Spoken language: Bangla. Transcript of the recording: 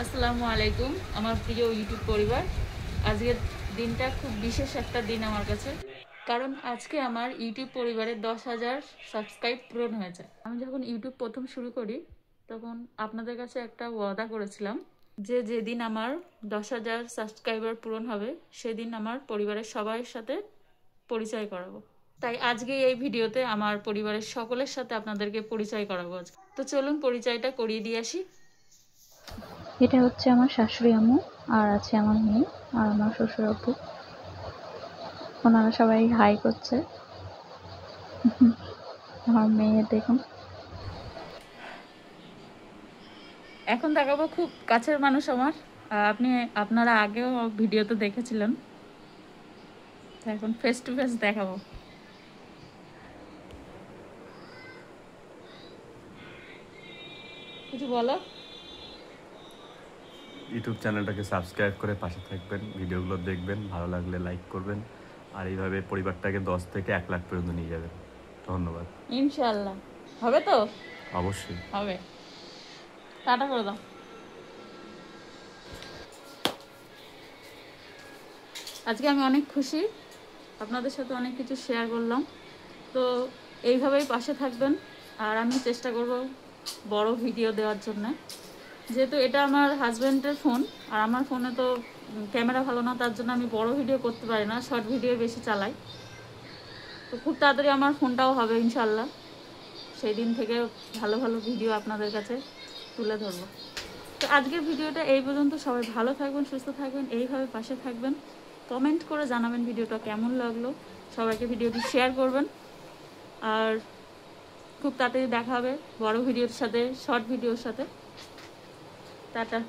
আসসালামু আলাইকুম আমার প্রিয় ইউটিউব পরিবার। আজকের দিনটা খুব বিশেষ একটা দিন আমার কাছে, কারণ আজকে আমার ইউটিউব পরিবারের 10,000 সাবস্ক্রাইব পূরণ হয়েছে। আমি যখন ইউটিউব প্রথম শুরু করি তখন আপনাদের কাছে একটা ওয়াদা করেছিলাম যে যেদিন আমার 10,000 সাবস্ক্রাইবার পূরণ হবে সেদিন আমার পরিবারের সবার সাথে পরিচয় করাবো। তাই আজকে এই ভিডিওতে আমার পরিবারের সকলের সাথে আপনাদেরকে পরিচয় করাবো। তো চলুন পরিচয়টা করিয়ে দিয়ে আসি। এটা হচ্ছে আমার শাশুড়ি আম্মু, আর আছে আমার মেয়ে আর আমার শ্বশুর আব্বু। ওনারা সবাই হাই করছে। আমার মেয়ে দেখুন। এখন দেখাবো খুব কাছের মানুষ আমার। আপনারা আগেও ভিডিওতে দেখেছিলেন, এখন ফেস টু ফেস দেখাবো। কিছু বলো। ইউটিউব চ্যানেলটাকে সাবস্ক্রাইব করে পাশে থাকবেন, ভিডিওগুলো দেখবেন, ভালো লাগলে লাইক করবেন, আর এইভাবে পরিবারটাকে 10 থেকে 1 লাখ পর্যন্ত নিয়ে যাবেন। ধন্যবাদ। ইনশাআল্লাহ হবে তো? অবশ্যই হবে। টাটা করে দাও। আজকে আমি অনেক খুশি, আপনাদের সাথে অনেক কিছু শেয়ার করলাম। তো এইভাবেই পাশে থাকবেন, আর আমি চেষ্টা করব বড় ভিডিও দেওয়ার জন্য। যেহেতু এটা আমার হাজব্যান্ডের ফোন, আর আমার ফোনে তো ক্যামেরা ভালো না, তার জন্য আমি বড় ভিডিও করতে পারি না, শর্ট ভিডিও বেশি চালাই। তো খুব তাড়াতাড়ি আমার ফোনটাও হবে ইনশাল্লাহ, সেই দিন থেকে ভালো ভালো ভিডিও আপনাদের কাছে তুলে ধরবো। তো আজকের ভিডিওটা এই পর্যন্ত। সবাই ভালো থাকবেন, সুস্থ থাকবেন, এইভাবে পাশে থাকবেন। কমেন্ট করে জানাবেন ভিডিওটা কেমন লাগলো, সবাইকে ভিডিওটি শেয়ার করবেন। আর খুব তাড়াতাড়ি দেখা হবে বড় ভিডিওর সাথে, শর্ট ভিডিওর সাথে। টাটা।